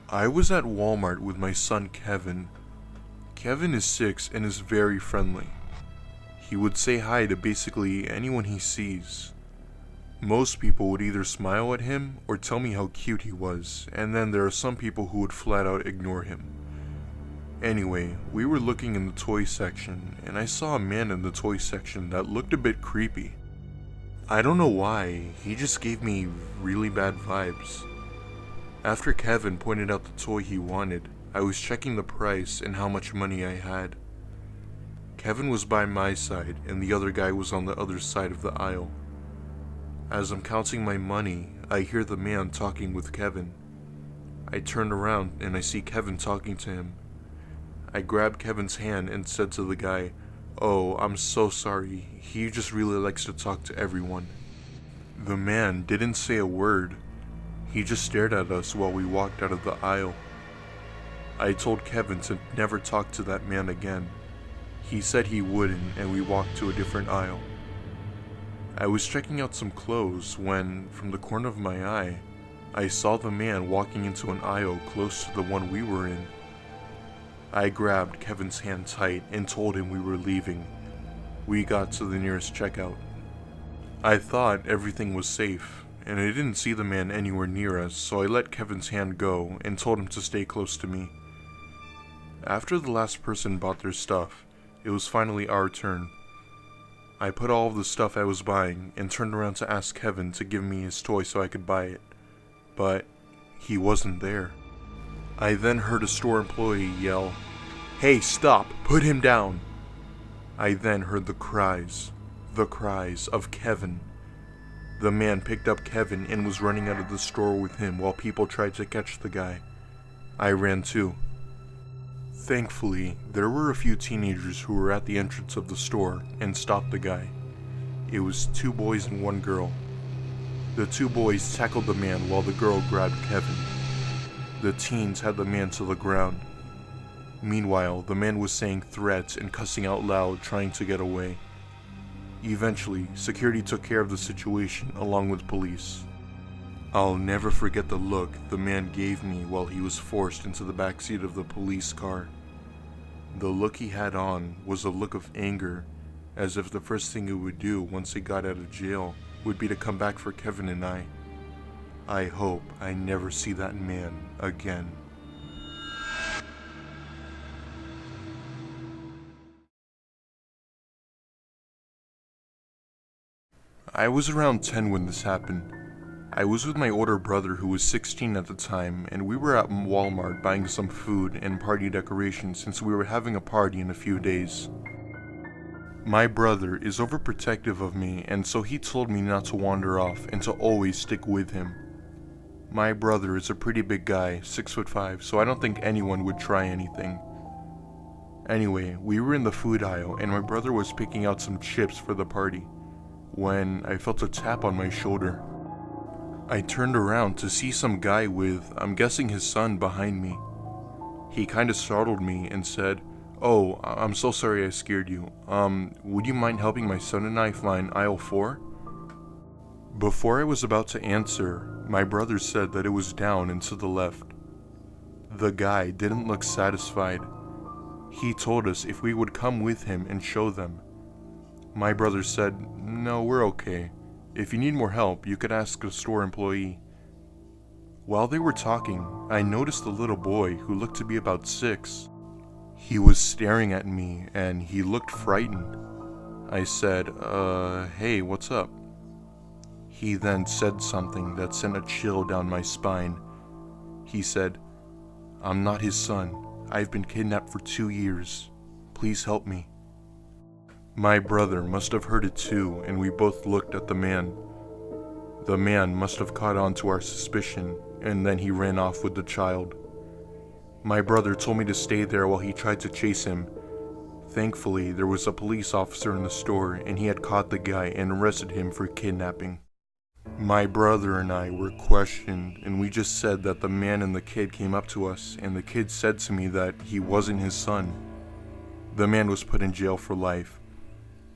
I was at Walmart with my son Kevin. Kevin is 6 and is very friendly. He would say hi to basically anyone he sees. Most people would either smile at him or tell me how cute he was, and then there are some people who would flat out ignore him. Anyway, we were looking in the toy section, and I saw a man in the toy section that looked a bit creepy. I don't know why, he just gave me really bad vibes. After Kevin pointed out the toy he wanted, I was checking the price and how much money I had. Kevin was by my side, and the other guy was on the other side of the aisle. As I'm counting my money, I hear the man talking with Kevin. I turn around and I see Kevin talking to him. I grabbed Kevin's hand and said to the guy, "Oh, I'm so sorry, he just really likes to talk to everyone." The man didn't say a word. He just stared at us while we walked out of the aisle. I told Kevin to never talk to that man again. He said he wouldn't, and we walked to a different aisle. I was checking out some clothes when, from the corner of my eye, I saw the man walking into an aisle close to the one we were in. I grabbed Kevin's hand tight and told him we were leaving. We got to the nearest checkout. I thought everything was safe, and I didn't see the man anywhere near us, so I let Kevin's hand go and told him to stay close to me. After the last person bought their stuff, it was finally our turn. I put all of the stuff I was buying and turned around to ask Kevin to give me his toy so I could buy it, but he wasn't there. I then heard a store employee yell, "Hey, stop, put him down." I then heard the cries of Kevin. The man picked up Kevin and was running out of the store with him while people tried to catch the guy. I ran too. Thankfully, there were a few teenagers who were at the entrance of the store and stopped the guy. It was 2 boys and 1 girl. The 2 boys tackled the man while the girl grabbed Kevin. The teens had the man to the ground. Meanwhile, the man was saying threats and cussing out loud, trying to get away. Eventually, security took care of the situation along with police. I'll never forget the look the man gave me while he was forced into the backseat of the police car. The look he had on was a look of anger, as if the first thing he would do once he got out of jail would be to come back for Kevin and I. I hope I never see that man again. I was around 10 when this happened. I was with my older brother who was 16 at the time, and we were at Walmart buying some food and party decorations since we were having a party in a few days. My brother is overprotective of me, and so he told me not to wander off and to always stick with him. My brother is a pretty big guy, 6'5", so I don't think anyone would try anything. Anyway, we were in the food aisle and my brother was picking out some chips for the party when I felt a tap on my shoulder. I turned around to see some guy with, I'm guessing his son, behind me. He kinda startled me and said, "Oh, I'm so sorry I scared you. Would you mind helping my son and I find aisle 4? Before I was about to answer, my brother said that it was down and to the left. The guy didn't look satisfied. He told us if we would come with him and show them. My brother said, "No, we're okay. If you need more help, you could ask a store employee." While they were talking, I noticed a little boy who looked to be about 6. He was staring at me and he looked frightened. I said, hey, what's up?" He then said something that sent a chill down my spine. He said, "I'm not his son. I've been kidnapped for 2 years. Please help me." My brother must have heard it too, and we both looked at the man. The man must have caught on to our suspicion, and then he ran off with the child. My brother told me to stay there while he tried to chase him. Thankfully, there was a police officer in the store, and he had caught the guy and arrested him for kidnapping. My brother and I were questioned, and we just said that the man and the kid came up to us, and the kid said to me that he wasn't his son. The man was put in jail for life.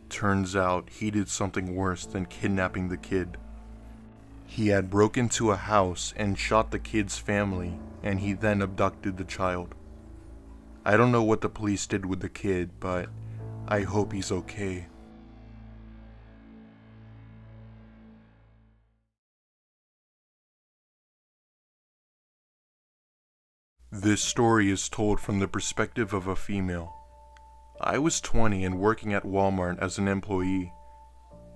Turns out he did something worse than kidnapping the kid. He had broken into a house and shot the kid's family, and he then abducted the child. I don't know what the police did with the kid, but I hope he's okay. This story is told from the perspective of a female. I was 20 and working at Walmart as an employee.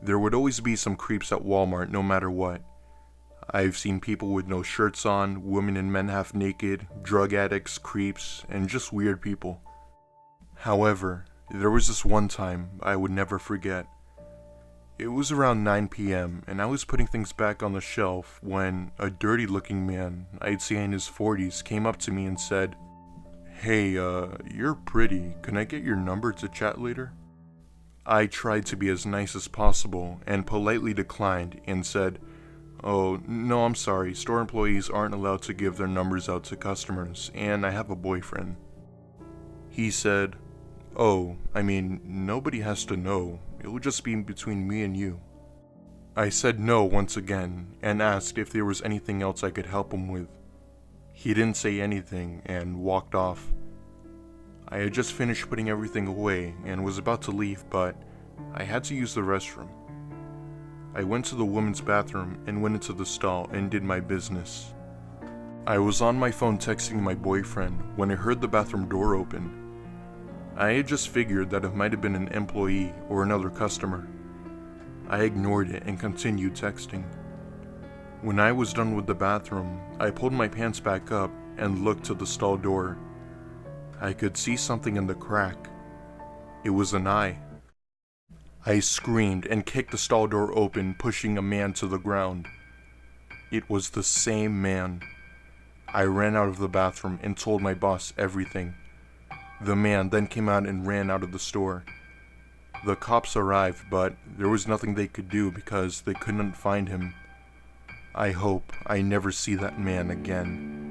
There would always be some creeps at Walmart no matter what. I've seen people with no shirts on, women and men half naked, drug addicts, creeps, and just weird people. However, there was this one time I would never forget. It was around 9 p.m. and I was putting things back on the shelf when a dirty looking man, I'd say in his 40s, came up to me and said, "Hey, you're pretty. Can I get your number to chat later?" I tried to be as nice as possible and politely declined and said, "Oh, no, I'm sorry. Store employees aren't allowed to give their numbers out to customers, and I have a boyfriend." He said, "Oh, I mean, nobody has to know. It will just be between me and you." I said no once again and asked if there was anything else I could help him with. He didn't say anything and walked off. I had just finished putting everything away and was about to leave, but I had to use the restroom. I went to the women's bathroom and went into the stall and did my business. I was on my phone texting my boyfriend when I heard the bathroom door open. I had just figured that it might have been an employee or another customer. I ignored it and continued texting. When I was done with the bathroom, I pulled my pants back up and looked to the stall door. I could see something in the crack. It was an eye. I screamed and kicked the stall door open, pushing a man to the ground. It was the same man. I ran out of the bathroom and told my boss everything. The man then came out and ran out of the store. The cops arrived, but there was nothing they could do because they couldn't find him. I hope I never see that man again.